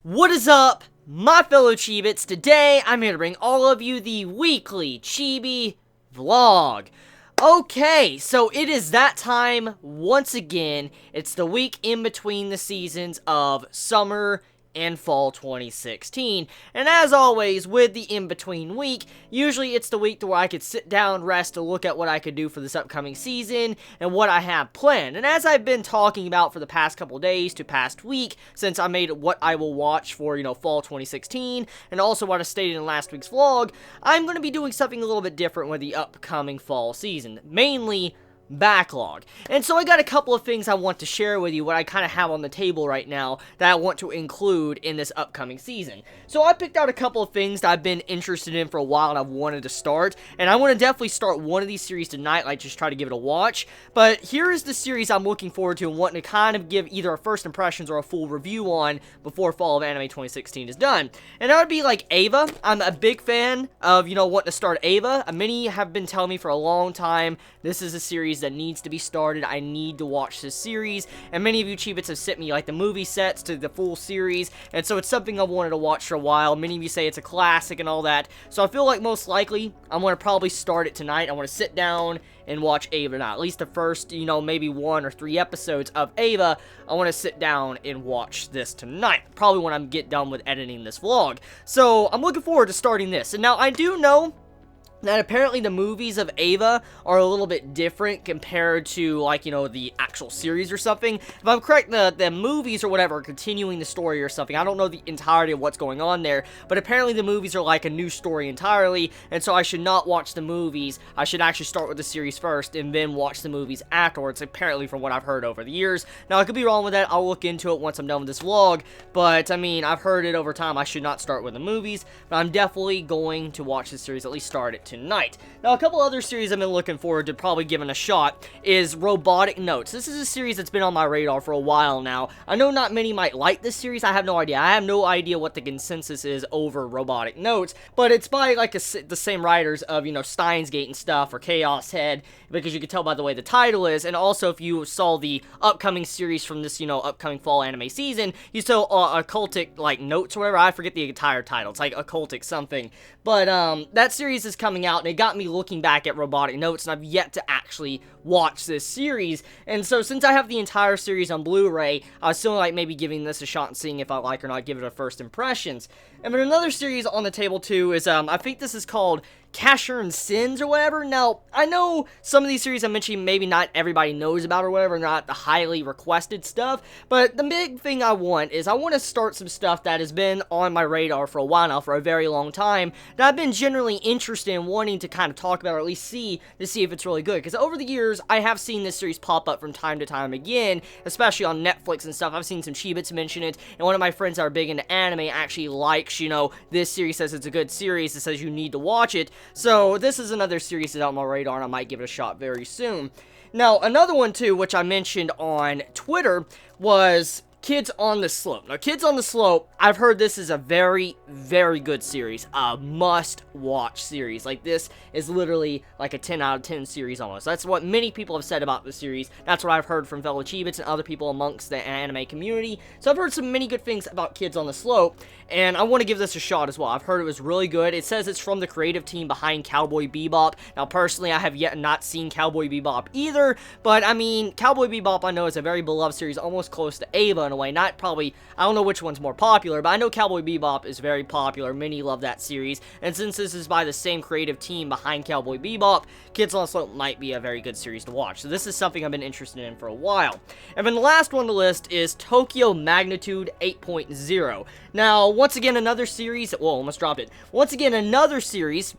What is up, my fellow Chibits? Today, I'm here to bring all of you the weekly Chibi vlog. Okay, so it is that time once again. It's the week in between the seasons of summer and fall 2016. And as always, with the in-between week, usually it's the week where I could sit down, rest, and look at what I could do for this upcoming season and what I have planned. And as I've been talking about for the past couple days to past week, since I made what I will watch for, fall 2016, and also what I stated in last week's vlog, I'm going to be doing something a little bit different with the upcoming fall season. Mainly Backlog. And so I got a couple of things I want to share with you, what I kind of have on the table right now that I want to include in this upcoming season. So I picked out a couple of things that I've been interested in for a while and I've wanted to start, and I want to definitely start one of these series tonight, like just try to give it a watch. But here is the series I'm looking forward to and wanting to kind of give either a first impressions or a full review on before Fall of Anime 2016 is done. And that would be like Eva. I'm a big fan of, wanting to start Eva. Many have been telling me for a long time this is a series that needs to be started. I need to watch this series, and many of you Chibits have sent me like the movie sets to the full series, and so it's something I've wanted to watch for a while. Many of you say it's a classic and all that, so I feel like most likely I'm going to probably start it tonight. I want to sit down and watch Eva now. At least the first, maybe 1 or 3 episodes of Eva, I want to sit down and watch this tonight. Probably when I get done with editing this vlog. So I'm looking forward to starting this. And now I do know that apparently the movies of Eva are a little bit different compared to, the actual series or something. If I'm correct, the movies or whatever are continuing the story or something. I don't know the entirety of what's going on there, but apparently the movies are like a new story entirely, and so I should not watch the movies. I should actually start with the series first and then watch the movies afterwards, apparently from what I've heard over the years. Now, I could be wrong with that. I'll look into it once I'm done with this vlog, but, I've heard it over time. I should not start with the movies, but I'm definitely going to watch the series, at least start it tonight. Now, a couple other series I've been looking forward to probably giving a shot is Robotic Notes. This is a series that's been on my radar for a while now. I know not many might like this series. I have no idea. I have no idea what the consensus is over Robotic Notes, but it's by the same writers of, Steins Gate and stuff, or Chaos Head, because you can tell by the way the title is. And also, if you saw the upcoming series from this, upcoming fall anime season, you saw Occultic, Notes or whatever. I forget the entire title. It's like Occultic something. But, that series is coming out, and it got me looking back at Robotic Notes, and I've yet to actually watch this series. And so, since I have the entire series on Blu-ray, I was still maybe giving this a shot and seeing if I like or not, give it a first impressions. And then another series on the table too is, I think this is called Casher and Sins or whatever. Now, I know some of these series I'm mentioning maybe not everybody knows about or whatever, not the highly requested stuff, but the big thing I want is I want to start some stuff that has been on my radar for a while now, for a very long time, that I've been generally interested in wanting to kind of talk about or at least see to see if it's really good, because over the years, I have seen this series pop up from time to time again, especially on Netflix and stuff. I've seen some Chibits mention it, and one of my friends that are big into anime actually likes, this series, says it's a good series, it says you need to watch it. So this is another series that's on my radar, and I might give it a shot very soon. Now, another one too, which I mentioned on Twitter, was Kids on the Slope. Now, Kids on the Slope, I've heard this is a very, very good series. A must-watch series. This is literally like a 10 out of 10 series almost. That's what many people have said about the series. That's what I've heard from fellow Chibits and other people amongst the anime community. So I've heard some many good things about Kids on the Slope, and I want to give this a shot as well. I've heard it was really good. It says it's from the creative team behind Cowboy Bebop. Now, personally, I have yet not seen Cowboy Bebop either, but, Cowboy Bebop, I know, is a very beloved series, almost close to Eva in a way. Not probably, I don't know which one's more popular, but I know Cowboy Bebop is very popular. Many love that series, and since this is by the same creative team behind Cowboy Bebop, Kids on the Slope might be a very good series to watch. So this is something I've been interested in for a while. And then the last one on the list is Tokyo Magnitude 8.0. Now, once again, another series, well, almost dropped it. Once again, another series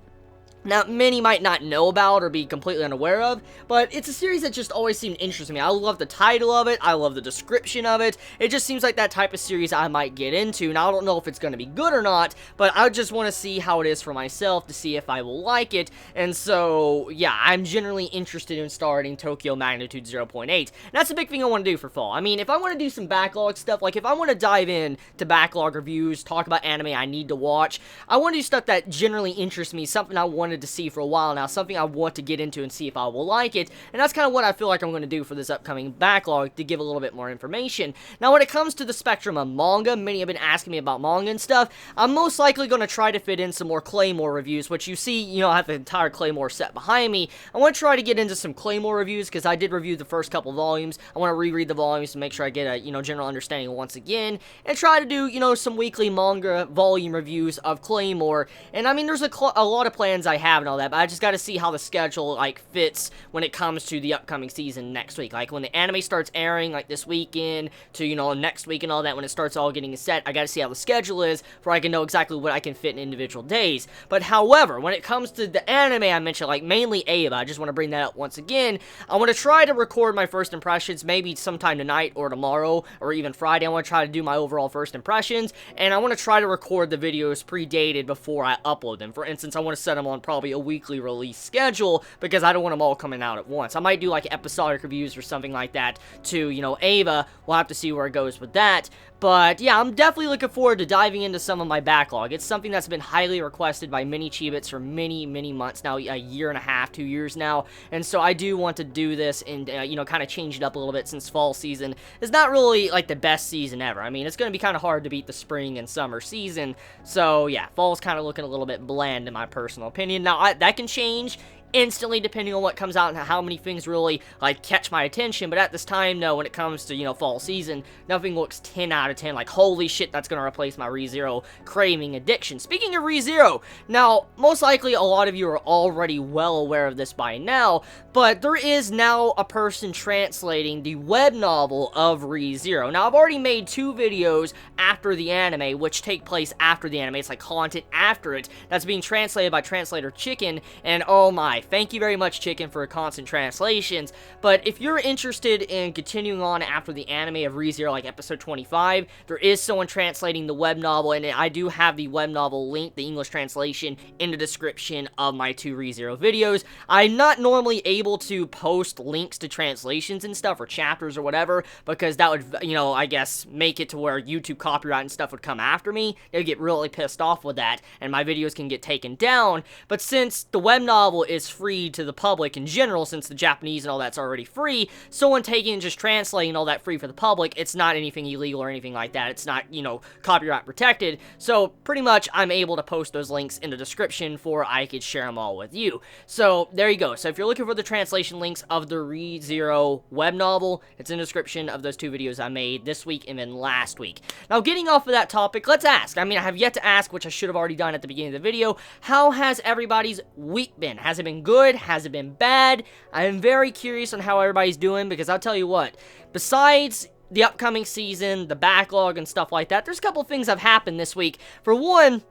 Now, many might not know about or be completely unaware of, but it's a series that just always seemed interesting to me. I love the title of it, I love the description of it, it just seems like that type of series I might get into. Now, I don't know if it's going to be good or not, but I just want to see how it is for myself to see if I will like it, and so, yeah, I'm generally interested in starting Tokyo Magnitude 0.8. That's a big thing I want to do for fall. I mean, if I want to do some backlog stuff, like if I want to dive in to backlog reviews, talk about anime I need to watch, I want to do stuff that generally interests me, something I wanted wanted to see for a while now, something I want to get into and see if I will like it, and that's kind of what I feel like I'm going to do for this upcoming backlog, to give a little bit more information. Now, when it comes to the spectrum of manga, many have been asking me about manga and stuff. I'm most likely going to try to fit in some more Claymore reviews, which you see, you know, I have the entire Claymore set behind me. I want to try to get into some Claymore reviews, because I did review the first couple volumes. I want to reread the volumes to make sure I get a, you know, general understanding once again, and try to do, you know, some weekly manga volume reviews of Claymore. And I mean, there's a lot of plans I have and all that, but I just got to see how the schedule, like, fits when it comes to the upcoming season next week. Like, when the anime starts airing, like, this weekend to, you know, next week and all that, when it starts all getting set, I got to see how the schedule is, for I can know exactly what I can fit in individual days. But however, when it comes to the anime I mentioned, like, mainly Ava, I just want to bring that up once again. I want to try to record my first impressions, maybe sometime tonight or tomorrow, or even Friday. I want to try to do my overall first impressions, and I want to try to record the videos predated before I upload them. For instance, I want to set them on probably a weekly release schedule, because I don't want them all coming out at once. I might do, like, episodic reviews or something like that to, you know, Ava. We'll have to see where it goes with that. But yeah, I'm definitely looking forward to diving into some of my backlog. It's something that's been highly requested by many Chibits for many months now, a year and a half, 2 years now. And so I do want to do this and, you know, kind of change it up a little bit, since fall season is not really, like, the best season ever. I mean, it's going to be kind of hard to beat the spring and summer season. So yeah, fall's kind of looking a little bit bland in my personal opinion. Now, that can change instantly depending on what comes out and how many things really, like, catch my attention. But at this time, no, when it comes to, you know, fall season, nothing looks 10 out of 10. Like, holy shit, that's gonna replace my ReZero craving addiction. Speaking of ReZero, now, most likely a lot of you are already well aware of this by now, but there is now a person translating the web novel of ReZero. Now, I've already made 2 videos after the anime, which take place after the anime. It's like content after it that's being translated by translator Chicken, and oh my, thank you very much, Chicken, for constant translations. But if you're interested in continuing on after the anime of ReZero, like episode 25, there is someone translating the web novel, and I do have the web novel link, the English translation, in the description of my 2 ReZero videos. I'm not normally able to post links to translations and stuff, or chapters or whatever, because that would, you know, I guess, make it to where YouTube copyright and stuff would come after me. They'd get really pissed off with that, and my videos can get taken down. But since the web novel is free to the public in general, since the Japanese and all that's already free, someone taking and just translating all that free for the public, it's not anything illegal or anything like that. It's not, you know, copyright protected. So pretty much I'm able to post those links in the description for I could share them all with you. So there you go. So if you're looking for the translation links of the ReZero web novel, it's in the description of those 2 videos I made this week and then last week. Now, getting off of that topic, let's ask. I mean, I have yet to ask, which I should have already done at the beginning of the video. How has everybody's week been? Has it been good? Has it been bad? I am very curious on how everybody's doing, because I'll tell you what, besides the upcoming season, the backlog and stuff like that, there's a couple things that have happened this week. For one,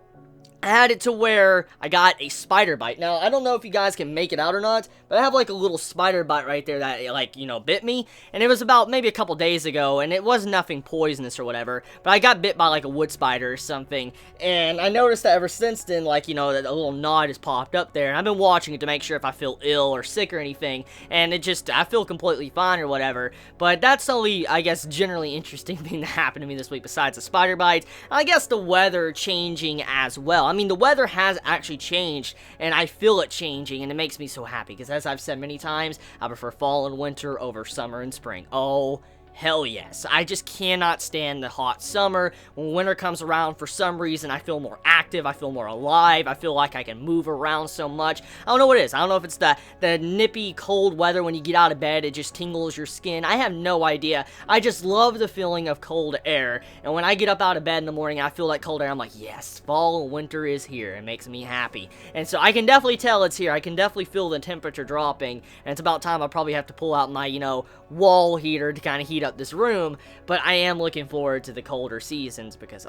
I had it to where I got a spider bite. Now, I don't know if you guys can make it out or not, but I have, like, a little spider bite right there that, like, you know, bit me. And it was about maybe a couple days ago, and it was nothing poisonous or whatever. But I got bit by, like, a wood spider or something. And I noticed that ever since then, like, you know, that a little knot has popped up there. And I've been watching it to make sure if I feel ill or sick or anything. And it just, I feel completely fine or whatever. But that's the only, I guess, generally interesting thing that happened to me this week besides the spider bite. And I guess the weather changing as well. I mean, the weather has actually changed, and I feel it changing, and it makes me so happy, because as I've said many times, I prefer fall and winter over summer and spring. Oh, hell yes. I just cannot stand the hot summer. When winter comes around, for some reason, I feel more active, I feel more alive, I feel like I can move around so much. I don't know what it is. I don't know if it's the nippy cold weather when you get out of bed, it just tingles your skin. I have no idea. I just love the feeling of cold air, and when I get up out of bed in the morning, I feel like cold air, I'm like, yes, fall and winter is here. It makes me happy. And so I can definitely tell it's here. I can definitely feel the temperature dropping, and it's about time I probably have to pull out my, you know, wall heater to kind of heat up this room. But I am looking forward to the colder seasons, because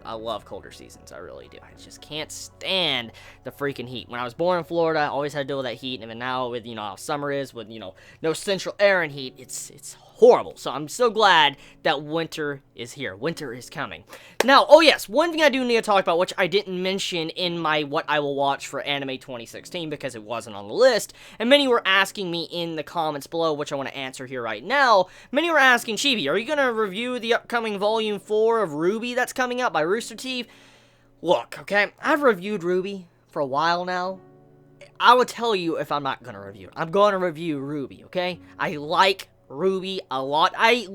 I love colder seasons. I really do. I just can't stand the freaking heat. When I was born in Florida, I always had to deal with that heat, and even now with, you know, how summer is, with, you know, no central air and heat, it's horrible. So I'm so glad that winter is here. Winter is coming. Now, oh yes, one thing I do need to talk about, which I didn't mention in my what I will watch for anime 2016 because it wasn't on the list, and many were asking me in the comments below, which I want to answer here right now. Many were asking, Chibi, are you going to review the upcoming Volume 4 of Ruby that's coming out by Rooster Teeth? Look, okay, I've reviewed Ruby for a while now, I will tell you if I'm not gonna review it. I'm gonna review Ruby, okay? I like Ruby a lot. I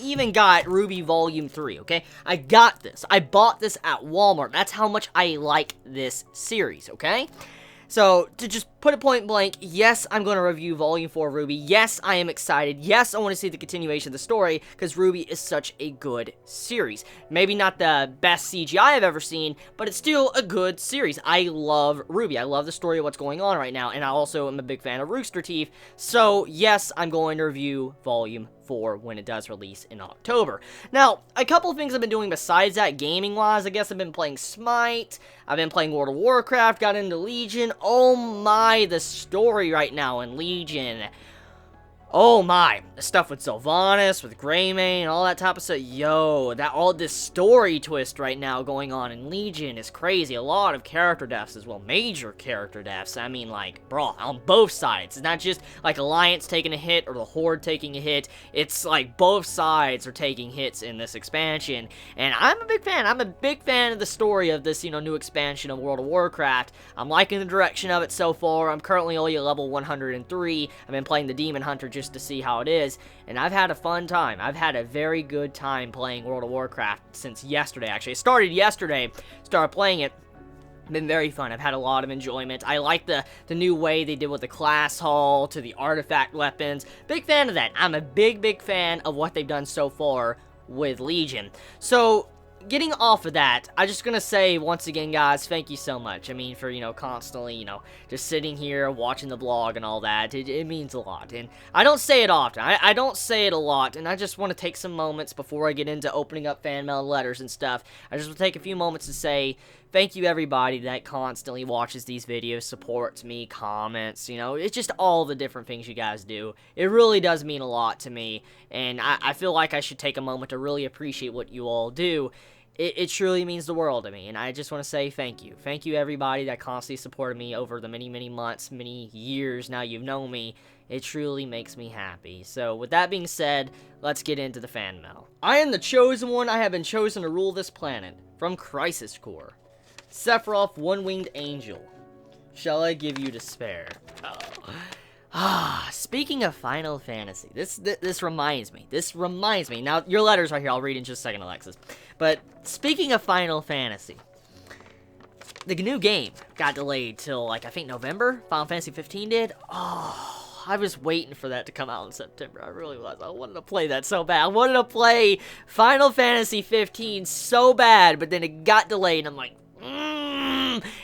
even got Ruby Volume 3, okay? I got this. I bought this at Walmart. That's how much I like this series, okay? So, to just put it point blank, yes, I'm going to review Volume 4 of Ruby. Yes, I am excited. Yes, I want to see the continuation of the story, because Ruby is such a good series. Maybe not the best CGI I've ever seen, but it's still a good series. I love Ruby. I love the story of what's going on right now, and I also am a big fan of Rooster Teeth. So, yes, I'm going to review Volume 4 when it does release in October. Now, a couple of things I've been doing besides that, gaming-wise, I guess I've been playing Smite, I've been playing World of Warcraft, got into Legion. Oh my, the story right now in Legion. Oh my, the stuff with Sylvanas, with Greymane, all that type of stuff. Yo, all this story twist right now going on in Legion is crazy. A lot of character deaths as well, major character deaths. I mean, like, bro, on both sides. It's not just like Alliance taking a hit or the Horde taking a hit. It's like both sides are taking hits in this expansion. And I'm a big fan. I'm a big fan of the story of this, new expansion of World of Warcraft. I'm liking the direction of it so far. I'm currently only at level 103. I've been playing the Demon Hunter just to see how it is, and I've had a fun time. I've had a very good time playing World of Warcraft since yesterday, actually. It started yesterday, started playing it. Been very fun. I've had a lot of enjoyment. I like the new way they did with the class hall to the artifact weapons. Big fan of that. I'm a big fan of what they've done so far with Legion. So, getting off of that, I'm just gonna say, once again, guys, thank you so much. I mean, for, constantly, just sitting here, watching the vlog and all that. It means a lot. And I don't say it often. I don't say it a lot, and I just want to take some moments before I get into opening up fan mail letters and stuff. I just want to take a few moments to say thank you, everybody that constantly watches these videos, supports me, comments, it's just all the different things you guys do. It really does mean a lot to me, and I feel like I should take a moment to really appreciate what you all do. It truly means the world to me, and I just want to say thank you. Thank you, everybody that constantly supported me over the many months, many years now you've known me. It truly makes me happy. So, with that being said, let's get into the fan mail. I am the chosen one. I have been chosen to rule this planet. From Crisis Core. Sephiroth, one-winged angel. Shall I give you despair? Speaking of Final Fantasy, this reminds me. Now, your letters are here. I'll read in just a second, Alexis. But, speaking of Final Fantasy, the new game got delayed till, I think November? Final Fantasy 15 did? Oh, I was waiting for that to come out in September. I really was. I wanted to play that so bad. I wanted to play Final Fantasy 15 so bad, but then it got delayed, and I'm like,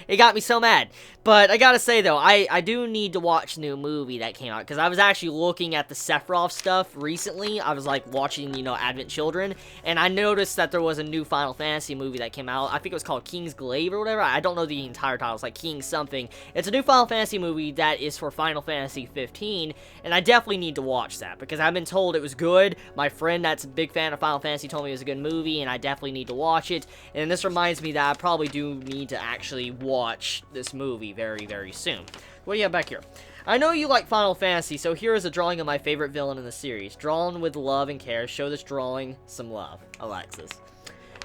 it got me so mad. But I gotta say, though, I do need to watch the new movie that came out, because I was actually looking at the Sephiroth stuff recently. I was, watching, Advent Children, and I noticed that there was a new Final Fantasy movie that came out. I think it was called King's Glaive or whatever. I don't know the entire title. It's like King something. It's a new Final Fantasy movie that is for Final Fantasy 15, and I definitely need to watch that, because I've been told it was good. My friend that's a big fan of Final Fantasy told me it was a good movie, and I definitely need to watch it. And this reminds me that I probably do need to actually watch this movie very soon. What do you have back here? I know you like Final Fantasy, so here is a drawing of my favorite villain in the series. Drawn with love and care. Show this drawing some love. Alexis.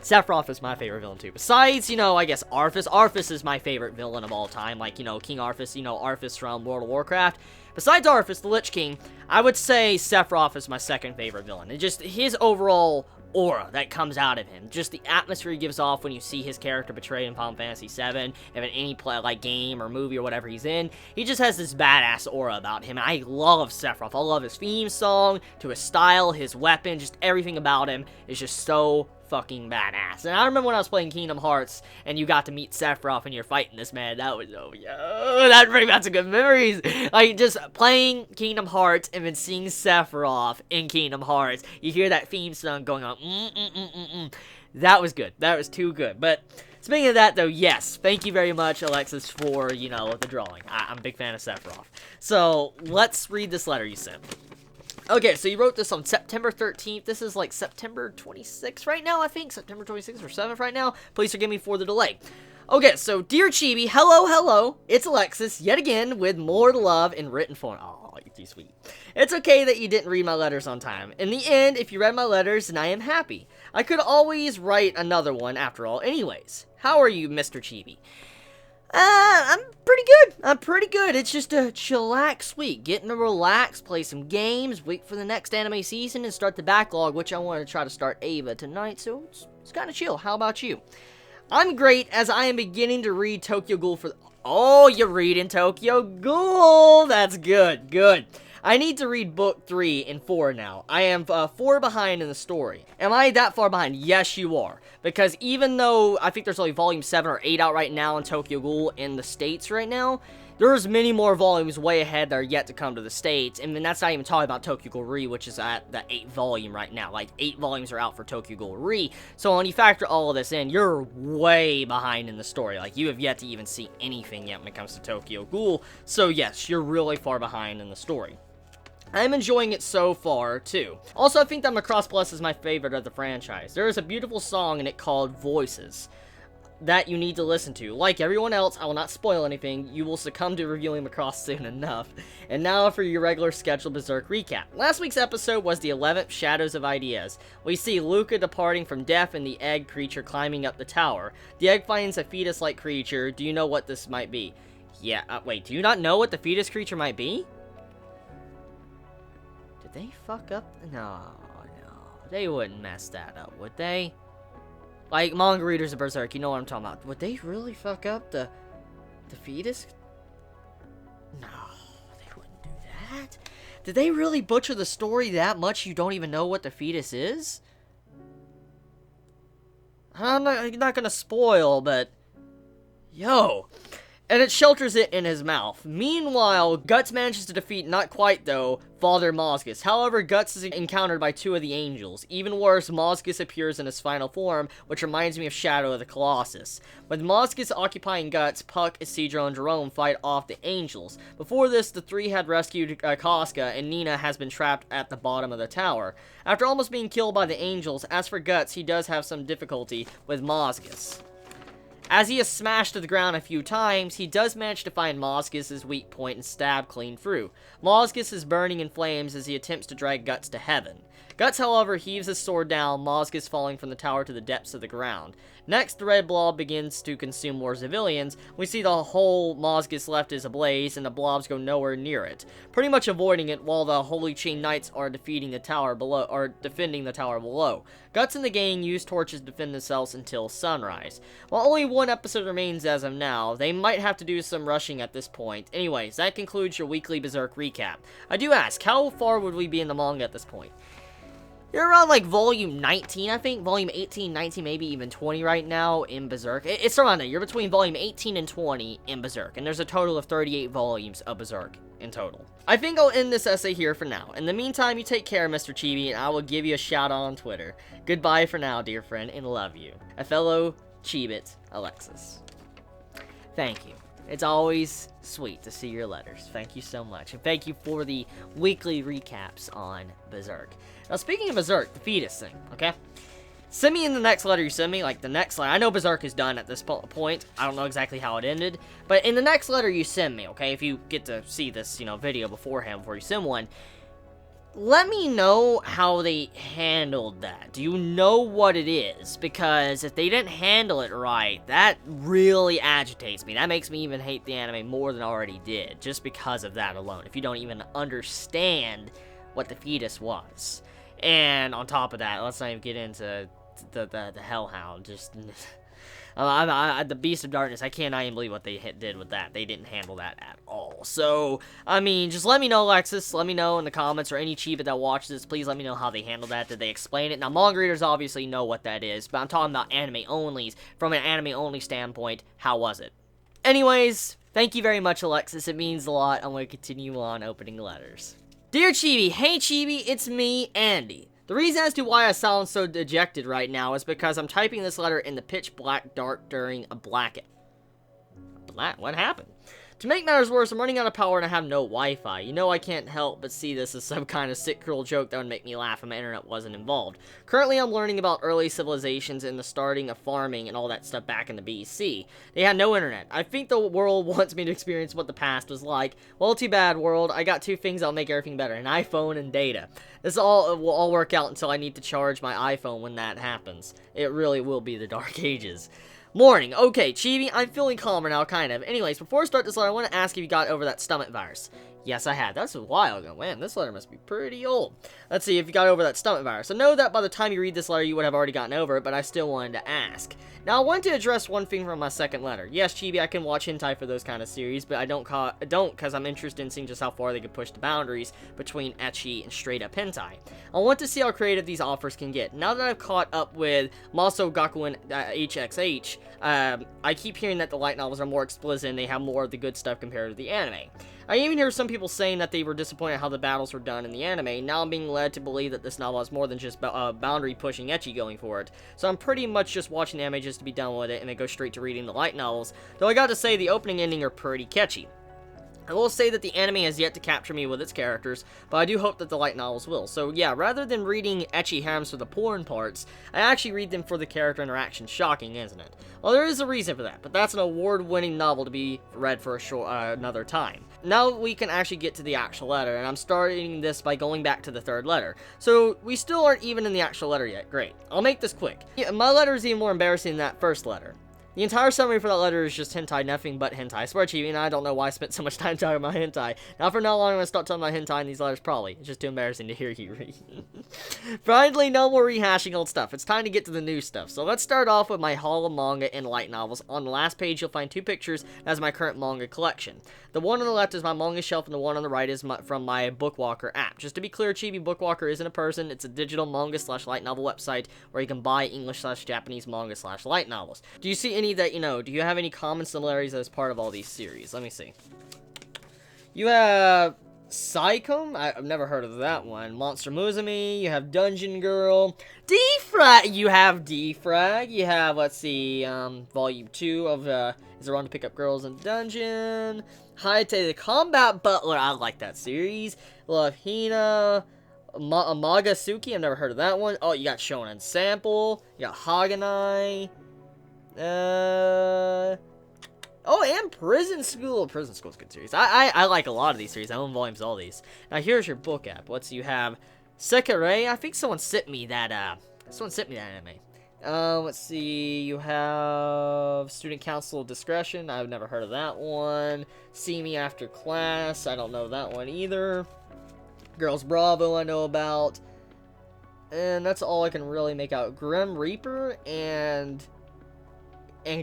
Sephiroth is my favorite villain too. Besides, I guess Arthas. Arthas is my favorite villain of all time. King Arthas, Arthas from World of Warcraft. Besides Arthas, the Lich King, I would say Sephiroth is my second favorite villain. It just, his overall aura that comes out of him, just the atmosphere he gives off when you see his character portrayed in Final Fantasy VII, if in any game or movie or whatever he's in, he just has this badass aura about him, and I love Sephiroth. I love his theme song, to his style, his weapon, just everything about him is just so fucking badass. And I remember when I was playing Kingdom Hearts, and you got to meet Sephiroth and you're fighting this man, that was, that brings back some good memories. Just playing Kingdom Hearts and then seeing Sephiroth in Kingdom Hearts, you hear that theme song going on, that was good. That was too good. But speaking of that, though, yes, thank you very much, Alexis, for, the drawing. I'm a big fan of Sephiroth. So, let's read this letter you sent. Okay, so you wrote this on September 13th. This is September 26th right now, I think. September 26th or 7th right now. Please forgive me for the delay. Okay, so Dear Chibi, hello. It's Alexis, yet again, with more love in written form. Oh, you're too sweet. It's okay that you didn't read my letters on time. In the end, if you read my letters, then I am happy. I could always write another one after all anyways. How are you, Mr. Chibi? I'm pretty good. I'm pretty good. It's just a chillax week. Getting to relax, play some games, wait for the next anime season, and start the backlog, which I want to try to start Ava tonight, so it's kind of chill. How about you? I'm great, as I am beginning to read Tokyo Ghoul for... Oh, you're reading Tokyo Ghoul! That's good, good. I need to read book 3 and 4 now. I am 4 behind in the story. Am I that far behind? Yes, you are. Because even though I think there's only volume 7 or 8 out right now in Tokyo Ghoul in the States right now, there's many more volumes way ahead that are yet to come to the States, and then that's not even talking about Tokyo Ghoul Re, which is at the 8th volume right now. Like, 8 volumes are out for Tokyo Ghoul Re, so when you factor all of this in, you're way behind in the story. Like, you have yet to even see anything yet when it comes to Tokyo Ghoul, so yes, you're really far behind in the story. I'm enjoying it so far, too. Also, I think that Macross Plus is my favorite of the franchise. There is a beautiful song in it called Voices that you need to listen to. Like everyone else, I will not spoil anything. You will succumb to reviewing Macross soon enough. And now for your regular scheduled Berserk recap. Last week's episode was the 11th Shadows of Ideas. We see Luca departing from death and the egg creature climbing up the tower. The egg finds a fetus-like creature. Do you know what this might be? Yeah, wait, do you not know what the fetus creature might be? Did they fuck up? No, they wouldn't mess that up, would they? Like, manga readers of Berserk, you know what I'm talking about. Would they really fuck up the fetus? No, they wouldn't do that. Did they really butcher the story that much you don't even know what the fetus is? I'm not gonna spoil, but... Yo... And it shelters it in his mouth. Meanwhile, Guts manages to defeat, not quite though, Father Mosgus. However, Guts is encountered by 2 of the angels. Even worse, Mosgus appears in his final form, which reminds me of Shadow of the Colossus. With Mosgus occupying Guts, Puck, Isidro, and Jerome fight off the angels. Before this, the 3 had rescued Casca, and Nina has been trapped at the bottom of the tower. After almost being killed by the angels, as for Guts, he does have some difficulty with Mosgus. As he is smashed to the ground a few times, he does manage to find Mosgus' weak point and stab clean through. Mosgus is burning in flames as he attempts to drag Guts to heaven. Guts, however, heaves his sword down, Mosgus falling from the tower to the depths of the ground. Next, the red blob begins to consume more civilians. We see the whole Mosgus left is ablaze, and the blobs go nowhere near it, pretty much avoiding it while the Holy Chain Knights are defending the tower below. Guts and the gang use torches to defend themselves until sunrise. While only 1 episode remains as of now, they might have to do some rushing at this point. Anyways, that concludes your weekly Berserk recap. I do ask, how far would we be in the manga at this point? You're around, like, volume 19, I think. Volume 18, 19, maybe even 20 right now in Berserk. It's around there. You're between volume 18 and 20 in Berserk. And there's a total of 38 volumes of Berserk in total. I think I'll end this essay here for now. In the meantime, you take care, Mr. Chibi, and I will give you a shout out on Twitter. Goodbye for now, dear friend, and love you. A fellow Chibit, Alexis. Thank you. It's always sweet to see your letters. Thank you so much. And thank you for the weekly recaps on Berserk. Now, speaking of Berserk, the fetus thing, okay? Send me in the next letter you send me, like the next letter. I know Berserk is done at this point. I don't know exactly how it ended. But in the next letter you send me, okay? If you get to see this, video beforehand before you send one, let me know how they handled that. Do you know what it is? Because if they didn't handle it right, that really agitates me. That makes me even hate the anime more than I already did, just because of that alone. If you don't even understand what the fetus was. And on top of that, let's not even get into the Hellhound. Just... the Beast of Darkness, I cannot even believe what they did with that. They didn't handle that at all. So, I mean, just let me know, Alexis. Let me know in the comments, or any Chiba that watches this. Please let me know how they handled that. Did they explain it? Now, manga readers obviously know what that is, but I'm talking about anime-onlys. From an anime-only standpoint, how was it? Anyways, thank you very much, Alexis. It means a lot. I'm going to continue on opening letters. Dear Chibi, hey Chibi, it's me, Andy. The reason as to why I sound so dejected right now is because I'm typing this letter in the pitch black dark during a blackout. What happened? To make matters worse, I'm running out of power and I have no Wi-Fi. You know I can't help but see this as some kind of sick, cruel joke that would make me laugh if my internet wasn't involved. Currently, I'm learning about early civilizations and the starting of farming and all that stuff back in the BC. They had no internet. I think the world wants me to experience what the past was like. Well, too bad, world. I got 2 things that'll make everything better, an iPhone and data. This will all work out until I need to charge my iPhone when that happens. It really will be the dark ages. Morning. Okay, Chibi, I'm feeling calmer now, kind of. Anyways, before I start this letter, I want to ask if you got over that stomach virus. Yes, I had. That's a while ago. Man, this letter must be pretty old. Let's see if you got over that stomach virus. I know that by the time you read this letter, you would have already gotten over it, but I still wanted to ask. Now, I want to address one thing from my second letter. Yes, Chibi, I can watch hentai for those kind of series, but I don't because I'm interested in seeing just how far they can push the boundaries between ecchi and straight-up hentai. I want to see how creative these offers can get. Now that I've caught up with Maso Gakuen HXH, I keep hearing that the light novels are more explicit and they have more of the good stuff compared to the anime. I even hear some people saying that they were disappointed how the battles were done in the anime. Now I'm being led to believe that this novel has more than just boundary pushing ecchi going for it. So I'm pretty much just watching the anime just to be done with it and then go straight to reading the light novels. Though I got to say the opening and ending are pretty catchy. I will say that the anime has yet to capture me with its characters, but I do hope that the light novels will. So yeah, rather than reading ecchi harems for the porn parts, I actually read them for the character interaction. Shocking, isn't it? Well, there is a reason for that, but that's an award-winning novel to be read for another time. Now we can actually get to the actual letter, and I'm starting this by going back to the third letter. So we still aren't even in the actual letter yet. Great. I'll make this quick. Yeah, my letter is even more embarrassing than that first letter. The entire summary for that letter is just hentai, nothing but hentai. I swear, Chibi, and I don't know why I spent so much time talking about hentai. Now, from now on, I'm going to start talking about hentai in these letters, probably. It's just too embarrassing to hear you read. Finally, no more rehashing old stuff. It's time to get to the new stuff. So let's start off with my haul of manga and light novels. On the last page, you'll find two pictures as my current manga collection. The one on the left is my manga shelf, and the one on the right is from my Bookwalker app. Just to be clear, Chibi, Bookwalker isn't a person. It's a digital manga/light novel website where you can buy English/Japanese manga/light novels. Do you see any that, do you have any common similarities as part of all these series? Let me see. You have Psychom? I've never heard of that one. Monster Musume. You have Dungeon Girl. Defrag! You have Defrag. You have, let's see, Volume 2 of, Is It Wrong to Pick Up Girls in Dungeon? Hayate the Combat Butler. I like that series. Love Hina. Magasuki. I've never heard of that one. Oh, you got Shonen Sample. You got Haganai. Oh, and Prison School. Prison School's a good series. I like a lot of these series. I own volumes of all these. Now, here's your book app. You have Sekirei. I think someone sent me that, anime. Let's see. You have Student Council Discretion. I've never heard of that one. See Me After Class. I don't know that one either. Girls Bravo I know about. And that's all I can really make out. Grim Reaper and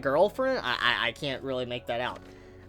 Girlfriend? I can't really make that out.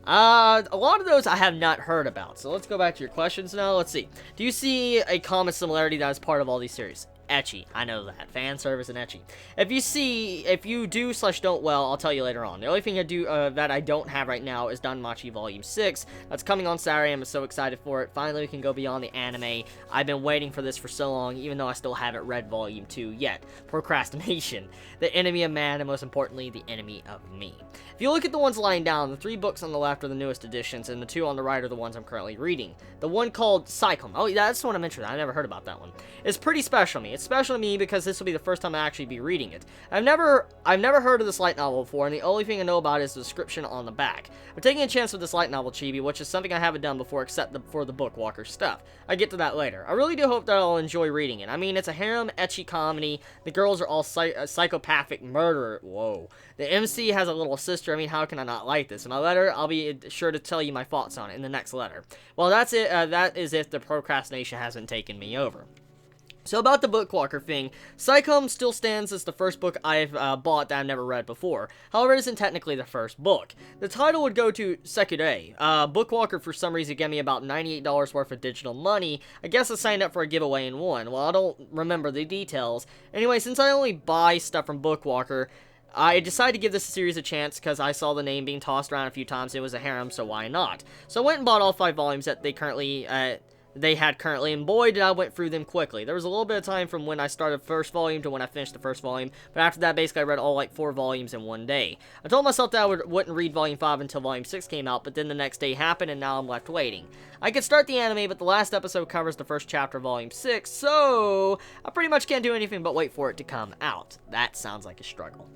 A lot of those I have not heard about. So let's go back to your questions now. Let's see. Do you see a common similarity that is part of all these series? Ecchi. I know that. Fan service and ecchi. If you do/don't, well, I'll tell you later on. The only thing I do, that I don't have right now is Danmachi Volume 6. That's coming on Saturday. I'm so excited for it. Finally, we can go beyond the anime. I've been waiting for this for so long, even though I still haven't read Volume 2 yet. Procrastination. The enemy of man, and most importantly, the enemy of me. If you look at the ones lying down, the 3 books on the left are the newest editions, and the 2 on the right are the ones I'm currently reading. The one called Psychom. Oh, yeah, that's the one I'm interested in. I never heard about that one. It's pretty special to me. It's special to me because this will be the first time I actually be reading it. I've never heard of this light novel before, and the only thing I know about it is the description on the back. I'm taking a chance with this light novel, Chibi, which is something I haven't done before except for the Bookwalker stuff. I get to that later. I really do hope that I'll enjoy reading it. I mean, it's a harem ecchi comedy. The girls are all psychopathic murderer. Whoa. The MC has a little sister. I mean, how can I not like this? In my letter, I'll be sure to tell you my thoughts on it in the next letter. Well, that's it. That is if the procrastination hasn't taken me over. So about the Bookwalker thing, Psychom still stands as the first book I've bought that I've never read before. However, it isn't technically the first book. The title would go to Sekirei. Bookwalker, for some reason, gave me about $98 worth of digital money. I guess I signed up for a giveaway and won. Well, I don't remember the details. Anyway, since I only buy stuff from Bookwalker, I decided to give this series a chance because I saw the name being tossed around a few times. It was a harem, so why not? So I went and bought all 5 volumes that they had currently, and boy, did I went through them quickly. There was a little bit of time from when I started the first volume to when I finished the first volume, but after that, basically, I read all, 4 volumes in one day. I told myself that I wouldn't read Volume 5 until Volume 6 came out, but then the next day happened, and now I'm left waiting. I could start the anime, but the last episode covers the first chapter of Volume 6, so I pretty much can't do anything but wait for it to come out. That sounds like a struggle.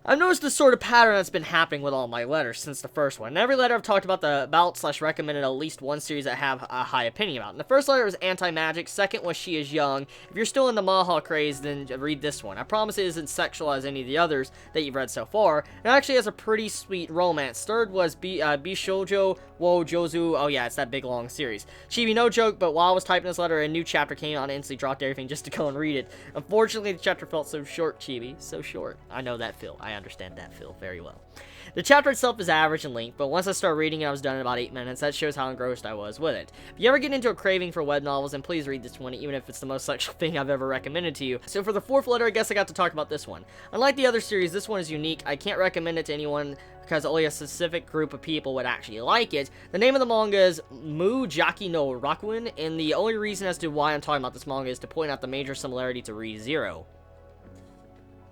I've noticed this sort of pattern that's been happening with all my letters since the first one. In every letter I've talked about / recommended at least one series I have a high opinion about. And the first letter was Anti-Magic, second was She Is Young. If you're still in the Maha craze, then read this one. I promise it isn't sexual as any of the others that you've read so far. It actually has a pretty sweet romance. Third was Bishoujo wo Jozu. Oh yeah, it's that big long series. Chibi, no joke, but while I was typing this letter, a new chapter came out and instantly dropped everything just to go and read it. Unfortunately, the chapter felt so short, Chibi. So short. I know that feel. I understand that feel very well. The chapter itself is average in length, but once I started reading it, I was done in about 8 minutes. That shows how engrossed I was with it. If you ever get into a craving for web novels, then please read this one, even if it's the most sexual thing I've ever recommended to you. So for the fourth letter, I guess I got to talk about this one. Unlike the other series, this one is unique. I can't recommend it to anyone because only a specific group of people would actually like it. The name of the manga is Mujaki no Rakuen, and the only reason as to why I'm talking about this manga is to point out the major similarity to Re:Zero.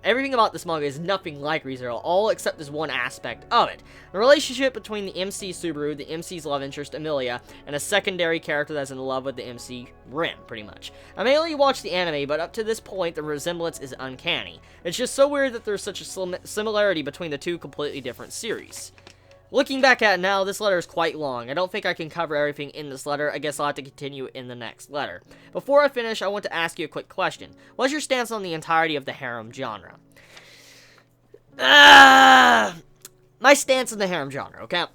Everything about this manga is nothing like Re:Zero, all except this one aspect of it. The relationship between the MC Subaru, the MC's love interest Emilia, and a secondary character that's in love with the MC, Rin, pretty much. I mainly watched the anime, but up to this point, the resemblance is uncanny. It's just so weird that there's such a similarity between the two completely different series. Looking back at it now, this letter is quite long. I don't think I can cover everything in this letter. I guess I'll have to continue in the next letter. Before I finish, I want to ask you a quick question. What's your stance on the entirety of the harem genre? My stance on the harem genre, okay?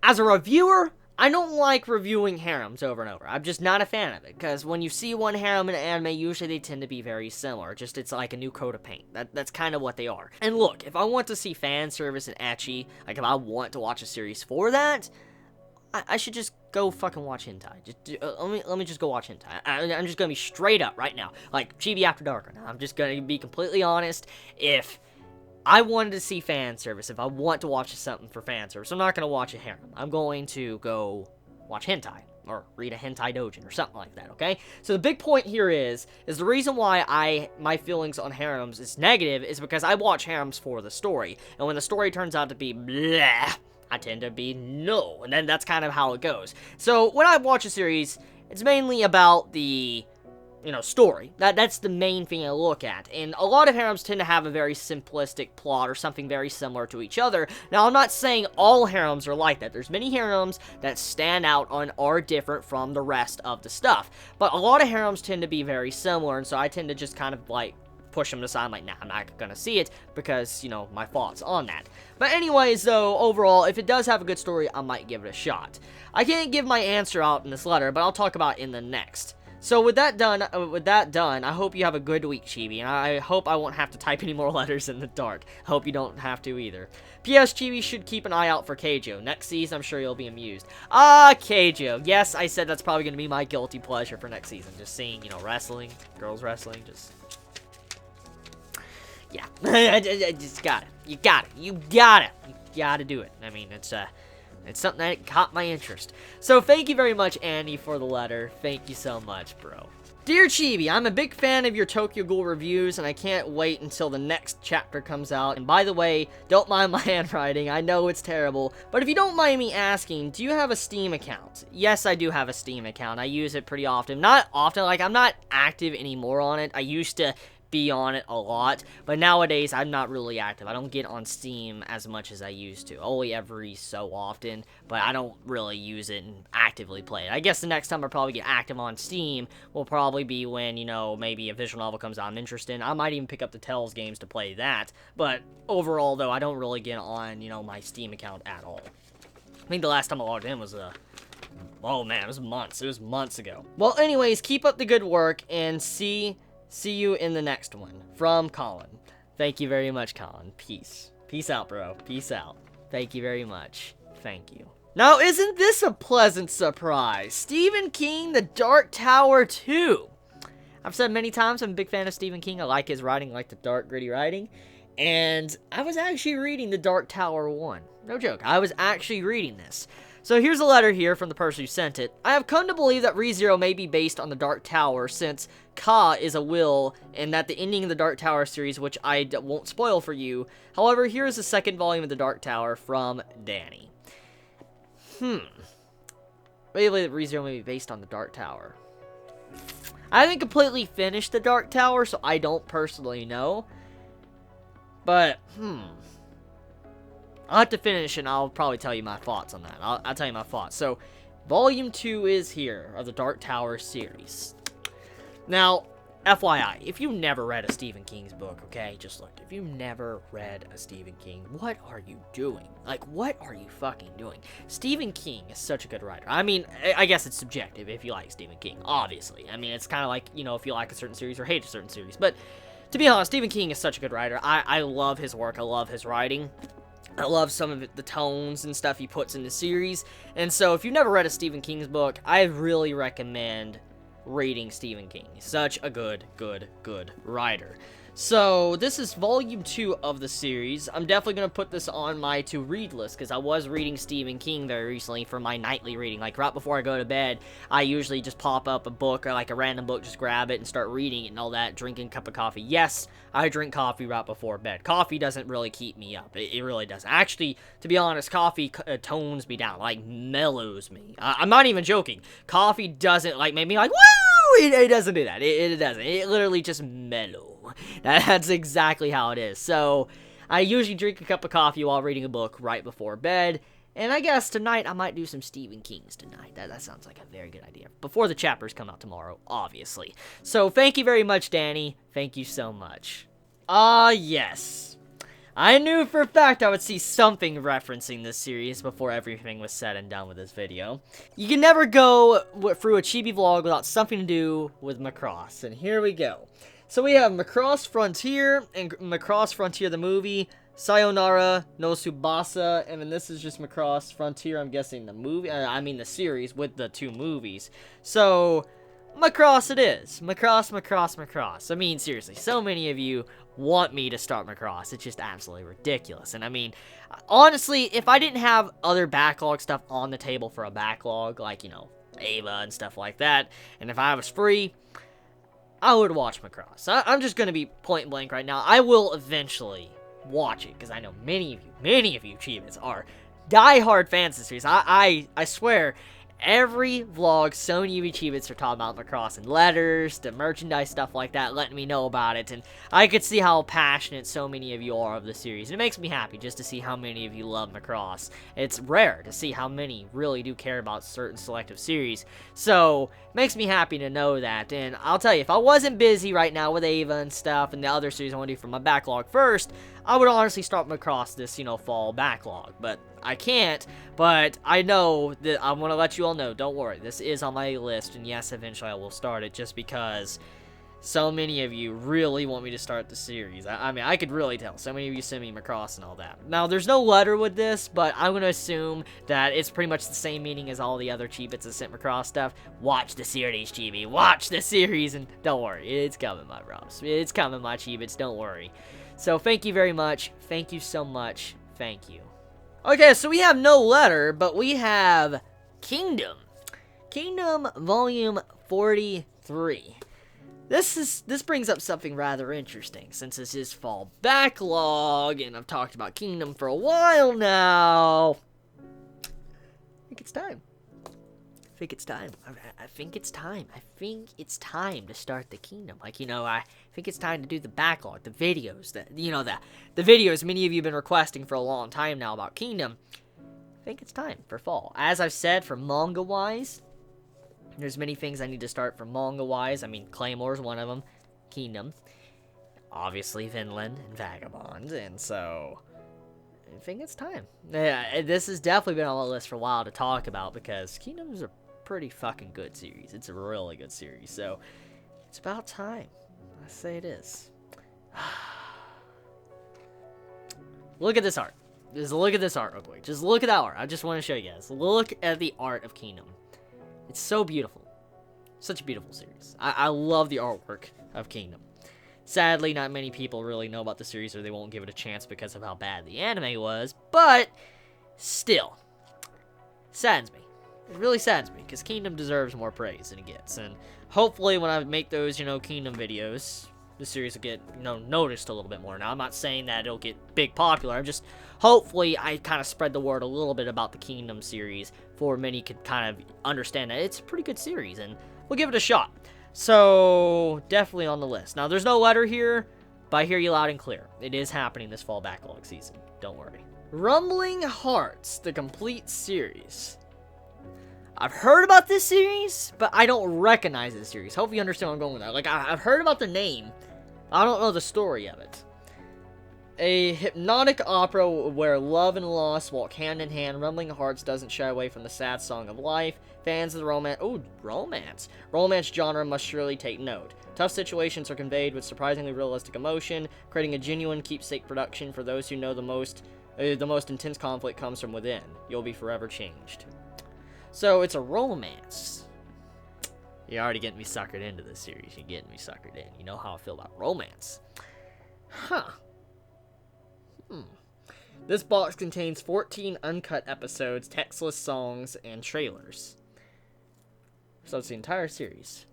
As a reviewer, I don't like reviewing harems over and over. I'm just not a fan of it, because when you see one harem in an anime, usually they tend to be very similar. Just, it's like a new coat of paint. That's kind of what they are. And look, if I want to see fan service and ecchi, like if I want to watch a series for that, I should just go fucking watch hentai. Let me just go watch hentai. I'm just gonna be straight up right now. Like, Chibi After Dark right now. I'm just gonna be completely honest. If I wanted to see fan service, if I want to watch something for fan service, I'm not going to watch a harem. I'm going to go watch hentai, or read a hentai doujin, or something like that, okay? So the big point here is the reason why my feelings on harems is negative is because I watch harems for the story, and when the story turns out to be bleh, I tend to be no, and then that's kind of how it goes. So when I watch a series, it's mainly about the story. That's the main thing I look at. And a lot of harems tend to have a very simplistic plot or something very similar to each other. Now, I'm not saying all harems are like that. There's many harems that stand out and are different from the rest of the stuff. But a lot of harems tend to be very similar, and so I tend to just kind of, like, push them aside. I'm like, nah, I'm not gonna see it because, my thoughts on that. But anyways, though, overall, if it does have a good story, I might give it a shot. I can't give my answer out in this letter, but I'll talk about it in the next. So with that done, I hope you have a good week, Chibi, and I hope I won't have to type any more letters in the dark. Hope you don't have to either. P.S. Chibi should keep an eye out for Keijo. Next season, I'm sure you'll be amused. Keijo. Yes, I said that's probably going to be my guilty pleasure for next season. Just seeing, wrestling, girls wrestling, just... Yeah. I just got it. You gotta do it. I mean, it's something that caught my interest. So thank you very much, Andy, for the letter. Thank you so much, bro. Dear Chibi, I'm a big fan of your Tokyo Ghoul reviews, and I can't wait until the next chapter comes out. And by the way, don't mind my handwriting. I know it's terrible. But if you don't mind me asking, do you have a Steam account? Yes, I do have a Steam account. I use it pretty often. Not often, like, I'm not active anymore on it. I used to be on it a lot, but nowadays I'm not really active. I don't get on Steam as much as I used to, only every so often, but I don't really use it and actively play it. I guess the next time I'll probably get active on Steam will probably be when, maybe a visual novel comes out I'm interested in. I might even pick up the Tales games to play that, but overall though, I don't really get on, my Steam account at all. I think the last time I logged in was oh man, it was months ago. Well, anyways, keep up the good work, and see you in the next one. From Colin. Thank you very much, Colin. Peace. Peace out, bro. Peace out. Thank you very much. Thank you. Now, isn't this a pleasant surprise? Stephen King, The Dark Tower 2. I've said many times I'm a big fan of Stephen King. I like his writing, I like the dark, gritty writing. And I was actually reading The Dark Tower 1. No joke. I was actually reading this. So here's a letter here from the person who sent it. I have come to believe that Re:Zero may be based on the Dark Tower, since Ka is a will, and that the ending of the Dark Tower series, which I won't spoil for you. However, here is the second volume of the Dark Tower from Danny. Maybe that Re:Zero may be based on the Dark Tower. I haven't completely finished the Dark Tower, so I don't personally know. But, I'll have to finish and I'll probably tell you my thoughts on that. I'll tell you my thoughts. So, Volume 2 is here, of the Dark Tower series. Now, FYI, if you've never read a Stephen King's book, okay, just look, if you've never read a Stephen King, what are you doing? Like, what are you fucking doing? Stephen King is such a good writer. I mean, I guess it's subjective if you like Stephen King, obviously. I mean, it's kind of like, you know, if you like a certain series or hate a certain series. But, to be honest, Stephen King is such a good writer. I love his work. I love his writing. I love some of the tones and stuff he puts in the series. And so, if you've never read a Stephen King's book, I really recommend reading Stephen King. He's such a good writer. So, this is volume 2 of the series. I'm definitely going to put this on my to-read list, because I was reading Stephen King very recently for my nightly reading. Like, right before I go to bed, I usually just pop up a book, or like a random book, just grab it and start reading it and all that, drinking a cup of coffee. Yes, I drink coffee right before bed. Coffee doesn't really keep me up. It really doesn't. Actually, to be honest, coffee tones me down, like, mellows me. I'm not even joking. Coffee doesn't, like, make me like, woo! It doesn't do that. It doesn't. It literally just mellows. That's exactly how it is. So, I usually drink a cup of coffee while reading a book right before bed. And I guess tonight I might do some Stephen King's tonight. That sounds like a very good idea. Before the chapters come out tomorrow, obviously. So, thank you very much, Danny. Thank you so much. Yes. I knew for a fact I would see something referencing this series before everything was said and done with this video. You can never go through a Chibi vlog without something to do with Macross. And here we go. So we have Macross Frontier and Macross Frontier the movie, Sayonara no Tsubasa, and then this is just Macross Frontier, I'm guessing the movie, I mean the series with the 2 movies. So, Macross it is. Macross. I mean, seriously, so many of you want me to start Macross. It's just absolutely ridiculous. And I mean, honestly, if I didn't have other backlog stuff on the table for a backlog, like, you know, Ava and stuff like that, and if I was free, I would watch Macross. I'm just going to be point blank right now. I will eventually watch it, because I know many of you Chibis are diehard fans of the series. I swear, every vlog, so many of you Chibits are talking about Macross and letters, the merchandise, stuff like that, letting me know about it, and I could see how passionate so many of you are of the series. It makes me happy just to see how many of you love Macross. It's rare to see how many really do care about certain selective series, so it makes me happy to know that. And I'll tell you, if I wasn't busy right now with Ava and stuff, and the other series I want to do for my backlog first, I would honestly start Macross this, you know, fall backlog, but I can't. But I know that I want to let you all know, don't worry, this is on my list, and yes, eventually I will start it, just because so many of you really want me to start the series. I mean, I could really tell. So many of you send me Macross and all that. Now, there's no letter with this, but I'm going to assume that it's pretty much the same meaning as all the other Chibits that sent Macross stuff. Watch the series, Chibi. Watch the series, and don't worry, it's coming, my bros. It's coming, my Chibits, don't worry. So, thank you very much. Thank you so much. Thank you. Okay, so we have no letter, but we have Kingdom. Kingdom Volume 43. This brings up something rather interesting, since this is fall backlog, and I've talked about Kingdom for a while now. I think it's time. I think it's time to start the Kingdom. Like, you know, I think it's time to do the backlog, the videos, the videos many of you have been requesting for a long time now about Kingdom. I think it's time for fall. As I've said, for manga-wise, there's many things I need to start for manga-wise. I mean, Claymore's one of them. Kingdom. Obviously, Vinland and Vagabond. And so, I think it's time. Yeah, this has definitely been on my list for a while to talk about, because Kingdom is a pretty fucking good series. It's a really good series. So, it's about time. I say it is. Look at this art. Just look at this art real quick. Just look at that art. I just want to show you guys. Look at the art of Kingdom. It's so beautiful. Such a beautiful series. I love the artwork of Kingdom. Sadly, not many people really know about the series, or they won't give it a chance because of how bad the anime was, but still, saddens me. It really saddens me, because Kingdom deserves more praise than it gets, and hopefully when I make those, you know, Kingdom videos, the series will get, you know, noticed a little bit more. Now, I'm not saying that it'll get big popular, I'm just, hopefully I kind of spread the word a little bit about the Kingdom series, for many could kind of understand that it's a pretty good series, and we'll give it a shot. So, definitely on the list. Now, there's no letter here, But I hear you loud and clear. It is happening this fall backlog season. Don't worry. Rumbling Hearts, the complete series. I've heard about this series, but I don't recognize this series. Hope you understand where I'm going with that. Like, I've heard about the name. I don't know the story of it. A hypnotic opera where love and loss walk hand in hand. Rumbling Hearts doesn't shy away from the sad song of life. Fans of the romance genre must surely take note. Tough situations are conveyed with surprisingly realistic emotion, creating a genuine keepsake production for those who know the most intense conflict comes from within. You'll be forever changed. So, it's a romance. You're already getting me suckered into this series. You're getting me suckered in. You know how I feel about romance. Huh. This box contains 14 uncut episodes, textless songs, and trailers. So it's the entire series.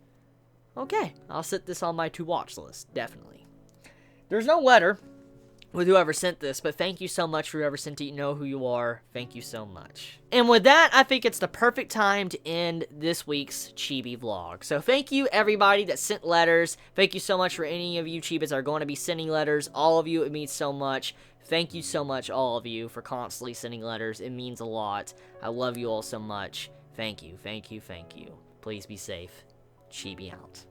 Okay, I'll set this on my to-watch list, definitely. There's no letter with whoever sent this, but thank you so much for whoever sent it. You know who you are. Thank you so much. And with that, I think it's the perfect time to end this week's Chibi vlog. So thank you, everybody that sent letters. Thank you so much for any of you Chibis that are going to be sending letters. All of you, it means so much. Thank you so much, all of you, for constantly sending letters. It means a lot. I love you all so much. Thank you, thank you, thank you. Please be safe. Chibi out.